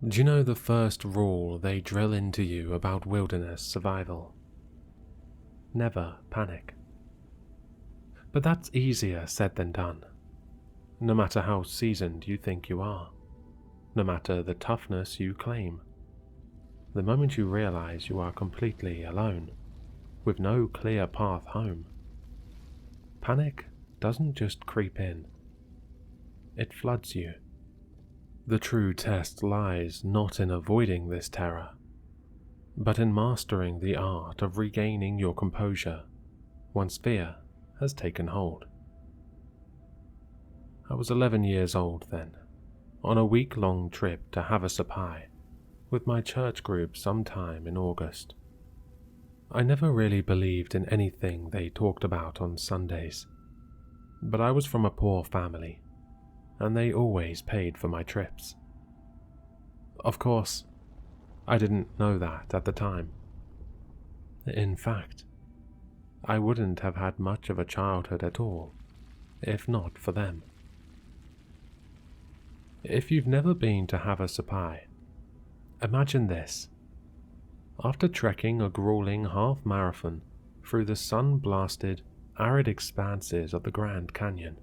Do you know the first rule they drill into you about wilderness survival? Never panic. But that's easier said than done. No matter how seasoned you think you are, no matter the toughness you claim, the moment you realize you are completely alone, with no clear path home, panic doesn't just creep in, it floods you. The true test lies not in avoiding this terror, but in mastering the art of regaining your composure once fear has taken hold. I was 11 years old then, on a week-long trip to Havasupai with my church group sometime in August. I never really believed in anything they talked about on Sundays, but I was from a poor family, and they always paid for my trips. Of course, I didn't know that at the time. In fact, I wouldn't have had much of a childhood at all, if not for them. If you've never been to Havasupai, imagine this. After trekking a grueling half-marathon through the sun-blasted, arid expanses of the Grand Canyon,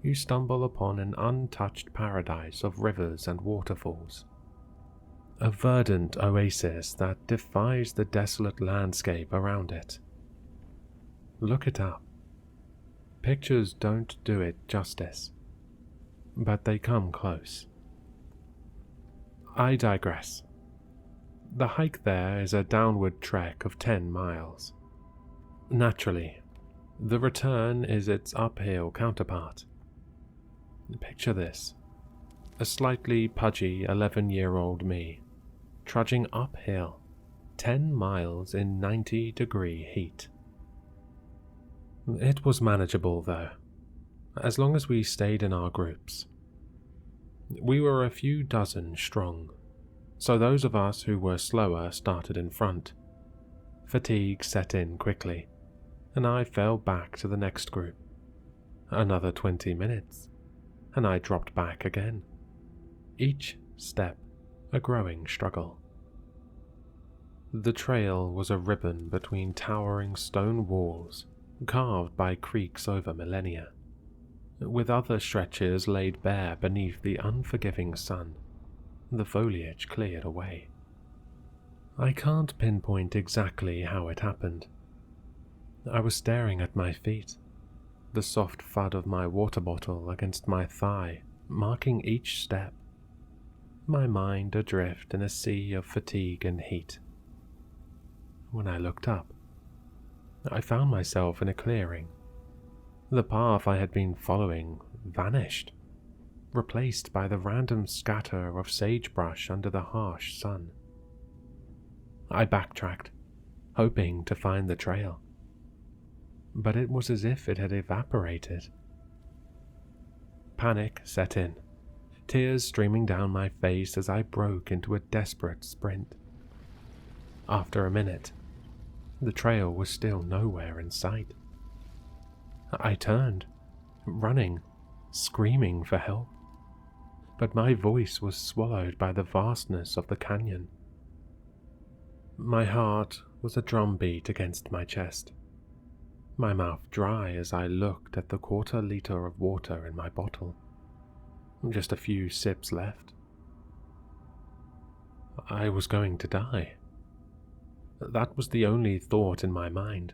you stumble upon an untouched paradise of rivers and waterfalls. A verdant oasis that defies the desolate landscape around it. Look it up. Pictures don't do it justice, but they come close. I digress. The hike there is a downward trek of 10 miles. Naturally, the return is its uphill counterpart. Picture this. A slightly pudgy 11-year-old me, trudging uphill 10 miles in 90-degree heat. It was manageable though, as long as we stayed in our groups. We were a few dozen strong, so those of us who were slower started in front. Fatigue set in quickly, and I fell back to the next group. Another 20 minutes, and I dropped back again. Each step a growing struggle. The trail was a ribbon between towering stone walls carved by creeks over millennia, with other stretches laid bare beneath the unforgiving sun, the foliage cleared away. I can't pinpoint exactly how it happened. I was staring at my feet, the soft thud of my water bottle against my thigh marking each step, my mind adrift in a sea of fatigue and heat. When I looked up, I found myself in a clearing. The path I had been following vanished, replaced by the random scatter of sagebrush under the harsh sun. I backtracked, hoping to find the trail, but it was as if it had evaporated. Panic set in, tears streaming down my face as I broke into a desperate sprint. After a minute, the trail was still nowhere in sight. I turned, running, screaming for help, but my voice was swallowed by the vastness of the canyon. My heart was a drumbeat against my chest, my mouth dry as I looked at the quarter-liter of water in my bottle. Just a few sips left. I was going to die. That was the only thought in my mind.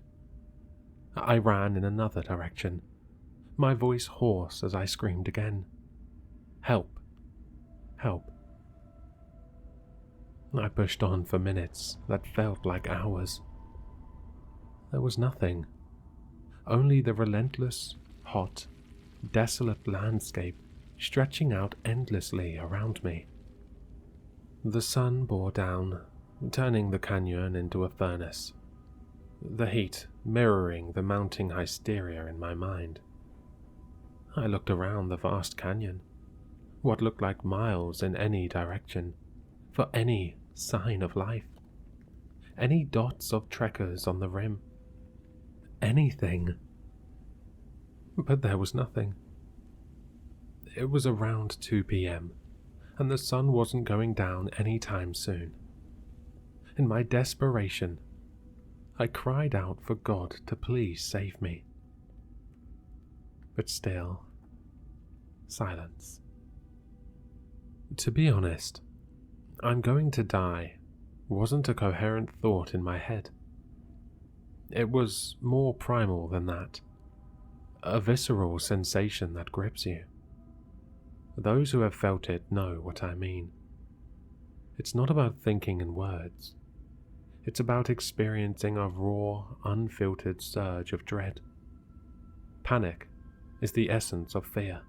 I ran in another direction, my voice hoarse as I screamed again. Help! Help! I pushed on for minutes that felt like hours. There was nothing, only the relentless, hot, desolate landscape stretching out endlessly around me. The sun bore down, turning the canyon into a furnace, the heat mirroring the mounting hysteria in my mind. I looked around the vast canyon, what looked like miles in any direction, for any sign of life. Any dots of trekkers on the rim. Anything. But there was nothing. It was around 2 p.m., and the sun wasn't going down any time soon. In my desperation, I cried out for God to please save me. But still, silence. To be honest, I'm going to die wasn't a coherent thought in my head. It was more primal than that. A visceral sensation that grips you. Those who have felt it know what I mean. It's not about thinking in words. It's about experiencing a raw, unfiltered surge of dread. Panic is the essence of fear,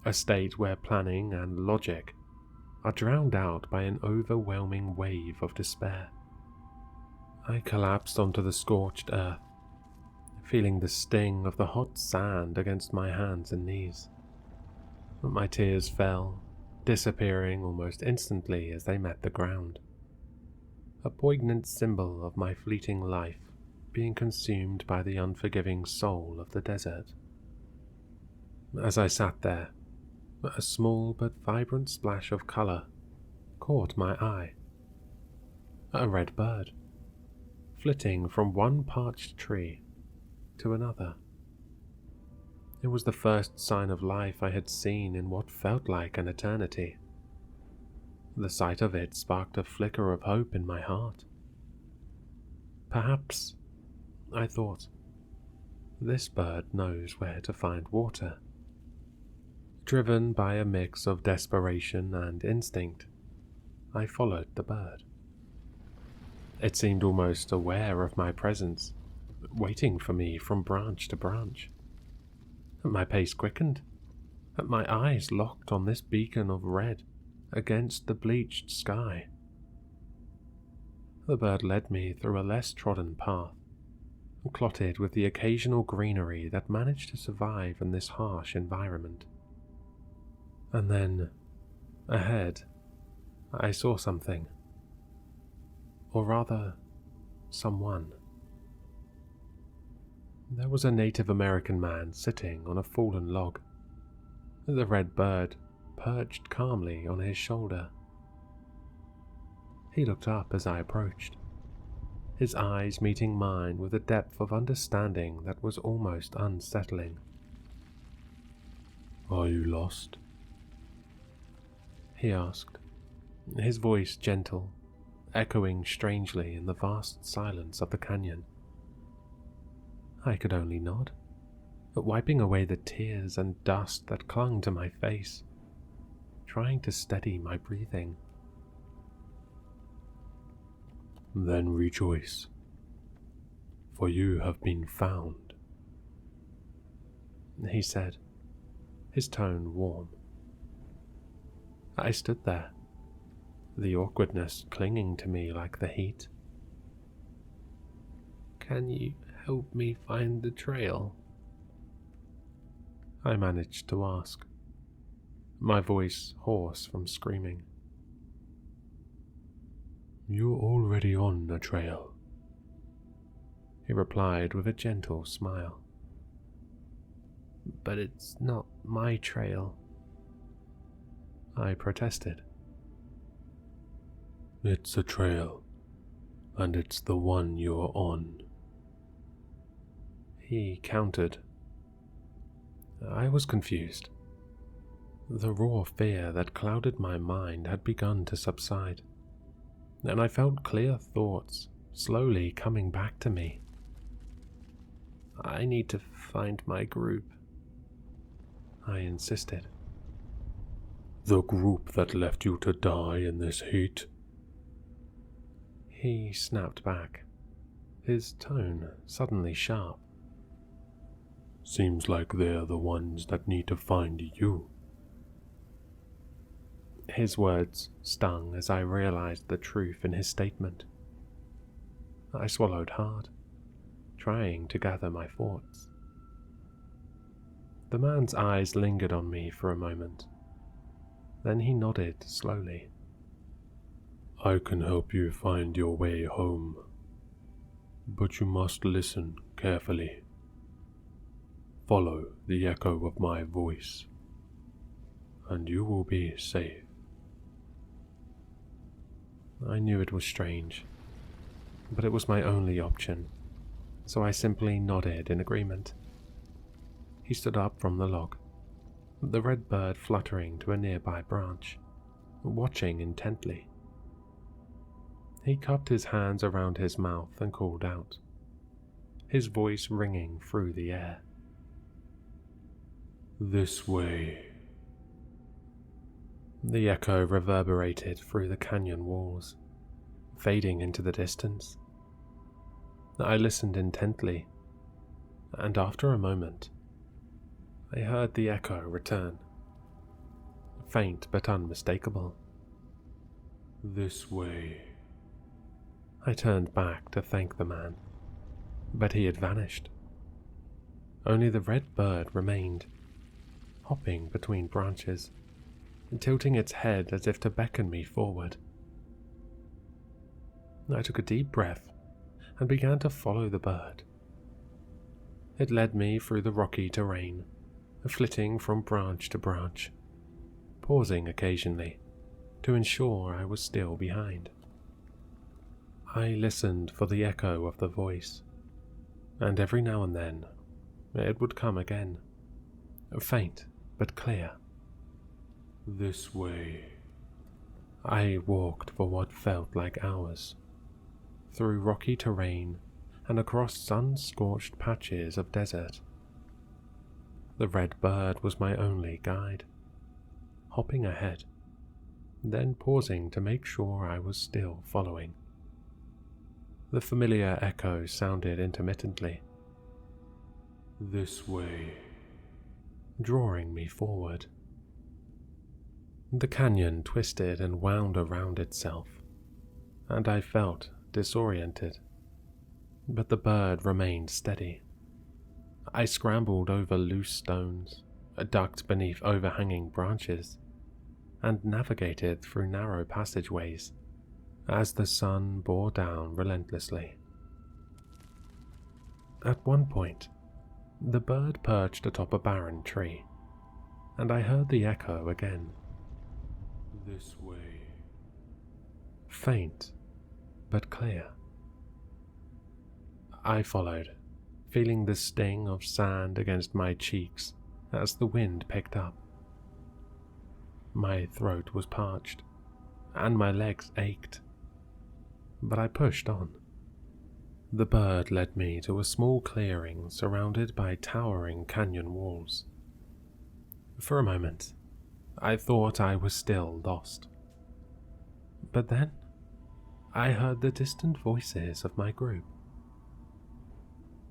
a state where planning and logic are drowned out by an overwhelming wave of despair. I collapsed onto the scorched earth, feeling the sting of the hot sand against my hands and knees. My tears fell, disappearing almost instantly as they met the ground, a poignant symbol of my fleeting life being consumed by the unforgiving soul of the desert. As I sat there, a small but vibrant splash of color caught my eye. A red bird, flitting from one parched tree to another. It was the first sign of life I had seen in what felt like an eternity. The sight of it sparked a flicker of hope in my heart. Perhaps, I thought, this bird knows where to find water. Driven by a mix of desperation and instinct, I followed the bird. It seemed almost aware of my presence, waiting for me from branch to branch. My pace quickened, my eyes locked on this beacon of red against the bleached sky. The bird led me through a less trodden path, clotted with the occasional greenery that managed to survive in this harsh environment. And then, ahead, I saw something. Or rather, someone. There was a Native American man sitting on a fallen log, the red bird perched calmly on his shoulder. He looked up as I approached, his eyes meeting mine with a depth of understanding that was almost unsettling. "Are you lost?" he asked, his voice gentle, echoing strangely in the vast silence of the canyon. I could only nod, wiping away the tears and dust that clung to my face, trying to steady my breathing. "Then rejoice, for you have been found," he said, his tone warm. I stood there, the awkwardness clinging to me like the heat. "Can you help me find the trail?" I managed to ask, my voice hoarse from screaming. "You're already on the trail," he replied with a gentle smile. "But it's not my trail," I protested. "It's a trail, and it's the one you're on," he countered. I was confused. The raw fear that clouded my mind had begun to subside, and I felt clear thoughts slowly coming back to me. "I need to find my group," I insisted. "The group that left you to die in this heat?" He snapped back, his tone suddenly sharp. "Seems like they're the ones that need to find you." His words stung as I realized the truth in his statement. I swallowed hard, trying to gather my thoughts. The man's eyes lingered on me for a moment. Then he nodded slowly. I can help you find your way home, but you must listen carefully. Follow the echo of my voice, and you will be safe. I knew it was strange, but it was my only option, so I simply nodded in agreement. He stood up from the log, the red bird fluttering to a nearby branch, watching intently. He cupped his hands around his mouth and called out, his voice ringing through the air. This way. The echo reverberated through the canyon walls, fading into the distance. I listened intently, and after a moment, I heard the echo return, faint but unmistakable. This way. I turned back to thank the man, but he had vanished. Only the red bird remained, hopping between branches, and tilting its head as if to beckon me forward. I took a deep breath and began to follow the bird. It led me through the rocky terrain, flitting from branch to branch, pausing occasionally to ensure I was still behind. I listened for the echo of the voice, and every now and then it would come again, faint but clear. This way. I walked for what felt like hours, through rocky terrain and across sun-scorched patches of desert. The red bird was my only guide, hopping ahead, then pausing to make sure I was still following. The familiar echo sounded intermittently. This way, drawing me forward. The canyon twisted and wound around itself, and I felt disoriented, but the bird remained steady. I scrambled over loose stones, ducked beneath overhanging branches, and navigated through narrow passageways as the sun bore down relentlessly. At one point, the bird perched atop a barren tree, and I heard the echo again. This way. Faint, but clear. I followed, feeling the sting of sand against my cheeks as the wind picked up. My throat was parched, and my legs ached, but I pushed on. The bird led me to a small clearing surrounded by towering canyon walls. For a moment, I thought I was still lost. But then, I heard the distant voices of my group.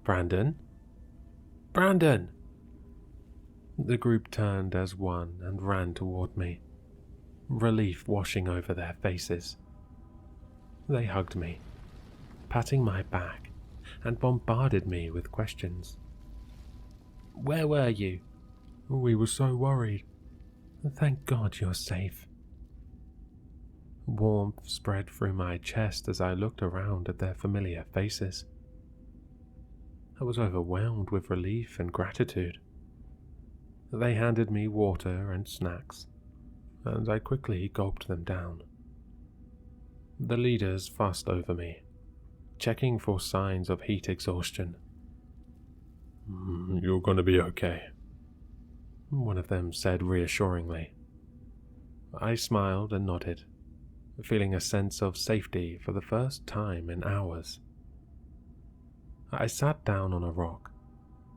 Brandon? Brandon! The group turned as one and ran toward me, relief washing over their faces. They hugged me, patting my back, and bombarded me with questions. Where were you? We were so worried. Thank God you're safe. Warmth spread through my chest as I looked around at their familiar faces. I was overwhelmed with relief and gratitude. They handed me water and snacks, and I quickly gulped them down. The leaders fussed over me, checking for signs of heat exhaustion. You're going to be okay, one of them said reassuringly. I smiled and nodded, feeling a sense of safety for the first time in hours. I sat down on a rock,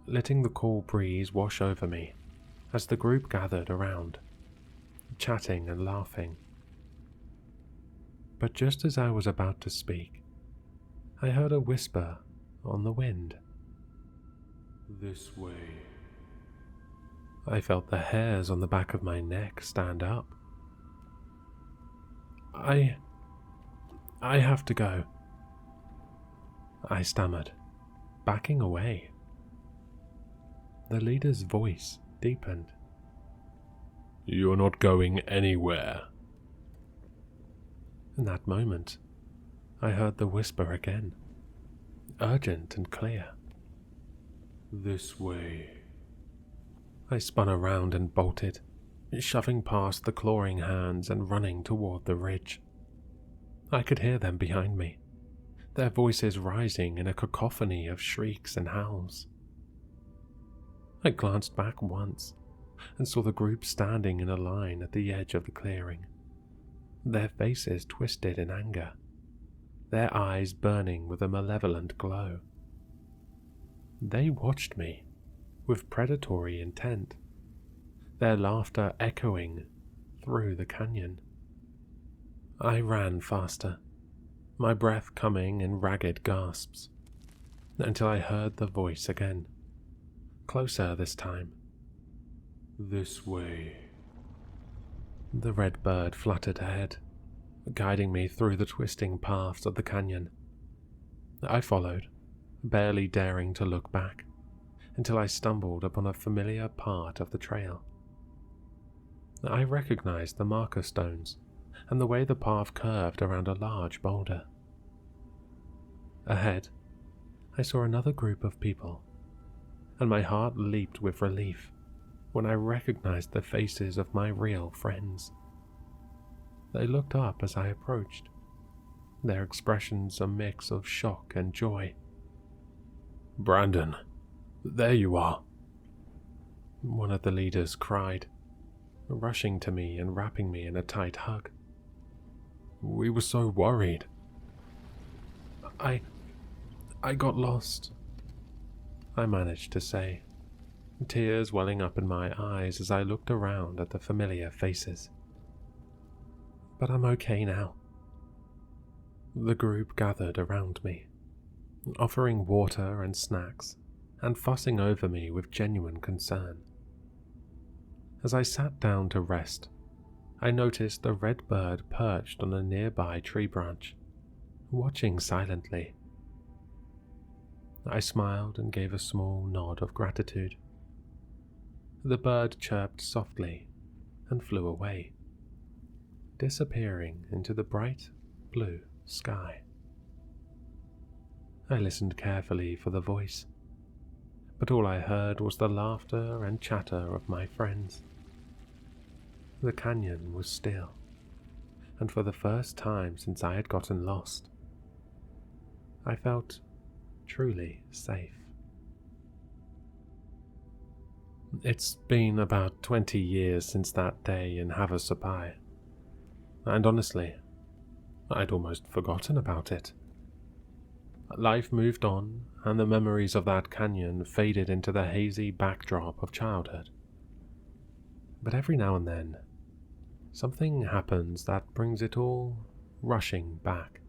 letting the cool breeze wash over me as the group gathered around, chatting and laughing. But just as I was about to speak, I heard a whisper on the wind. This way. I felt the hairs on the back of my neck stand up. I have to go, I stammered, backing away. The leader's voice deepened. You're not going anywhere. In that moment, I heard the whisper again, urgent and clear. "This way." I spun around and bolted, shoving past the clawing hands and running toward the ridge. I could hear them behind me, their voices rising in a cacophony of shrieks and howls. I glanced back once and saw the group standing in a line at the edge of the clearing, their faces twisted in anger, their eyes burning with a malevolent glow. They watched me with predatory intent, their laughter echoing through the canyon. I ran faster, my breath coming in ragged gasps, until I heard the voice again, closer this time. "This way." The red bird fluttered ahead, guiding me through the twisting paths of the canyon. I followed, barely daring to look back, until I stumbled upon a familiar part of the trail. I recognized the marker stones and the way the path curved around a large boulder. Ahead, I saw another group of people, and my heart leaped with relief when I recognized the faces of my real friends. They looked up as I approached, their expressions a mix of shock and joy. "Brandon, there you are," one of the leaders cried, rushing to me and wrapping me in a tight hug. "We were so worried." I got lost," I managed to say, tears welling up in my eyes as I looked around at the familiar faces. "But I'm okay now." The group gathered around me, offering water and snacks and fussing over me with genuine concern. As I sat down to rest, I noticed a red bird perched on a nearby tree branch, watching silently. I smiled and gave a small nod of gratitude. The bird chirped softly and flew away, disappearing into the bright blue sky. I listened carefully for the voice, but all I heard was the laughter and chatter of my friends. The canyon was still, and for the first time since I had gotten lost, I felt truly safe. It's been about 20 years since that day in Havasupai, and honestly, I'd almost forgotten about it. Life moved on, and the memories of that canyon faded into the hazy backdrop of childhood. But every now and then, something happens that brings it all rushing back.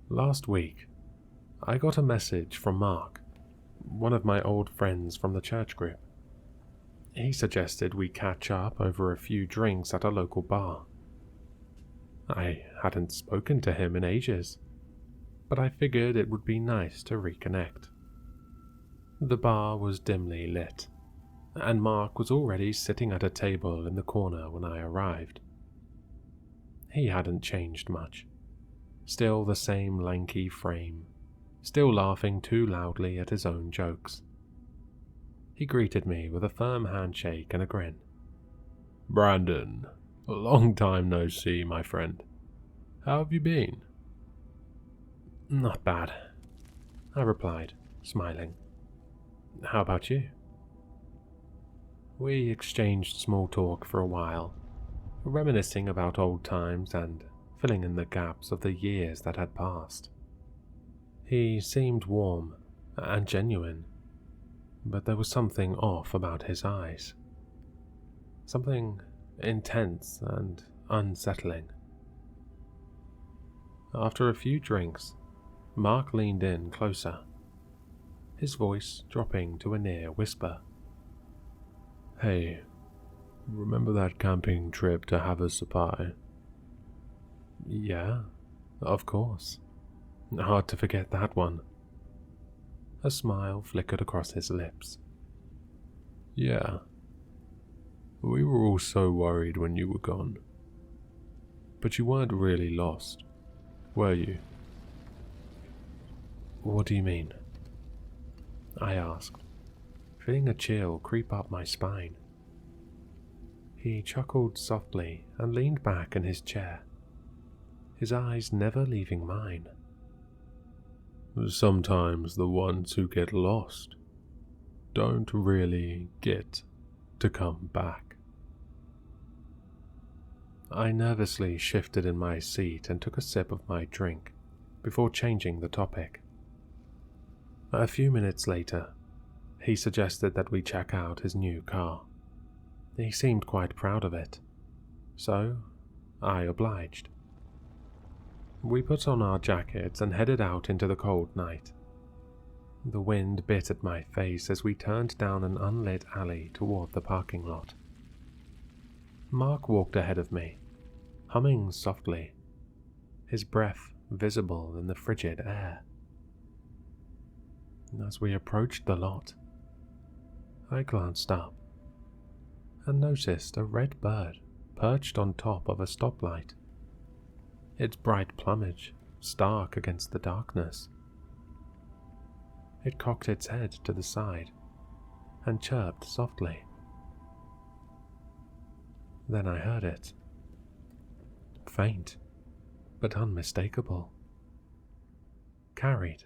Last week, I got a message from Mark, one of my old friends from the church group. He suggested we catch up over a few drinks at a local bar. I hadn't spoken to him in ages, but I figured it would be nice to reconnect. The bar was dimly lit, and Mark was already sitting at a table in the corner when I arrived. He hadn't changed much, still the same lanky frame, still laughing too loudly at his own jokes. He greeted me with a firm handshake and a grin. "Brandon, a long time no see, my friend. How have you been?" "Not bad," I replied, smiling. "How about you?" We exchanged small talk for a while, reminiscing about old times and filling in the gaps of the years that had passed. He seemed warm and genuine, but there was something off about his eyes. Something intense and unsettling. After a few drinks, Mark leaned in closer, his voice dropping to a near whisper. "Hey, remember that camping trip to Havasupai?" "Yeah, of course. Hard to forget that one." A smile flickered across his lips. "Yeah. We were all so worried when you were gone. But you weren't really lost, were you? What do you mean? I asked, feeling a chill creep up my spine. He chuckled softly and leaned back in his chair, his eyes never leaving mine. Sometimes the ones who get lost don't really get to come back. I nervously shifted in my seat and took a sip of my drink before changing the topic. A few minutes later, he suggested that we check out his new car. He seemed quite proud of it, so I obliged. We put on our jackets and headed out into the cold night. The wind bit at my face as we turned down an unlit alley toward the parking lot. Mark walked ahead of me, humming softly, his breath visible in the frigid air. As we approached the lot, I glanced up and noticed a red bird perched on top of a stoplight, its bright plumage stark against the darkness. It cocked its head to the side and chirped softly. Then I heard it. Faint, but unmistakable. Carried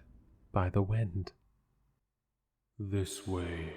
by the wind. This way.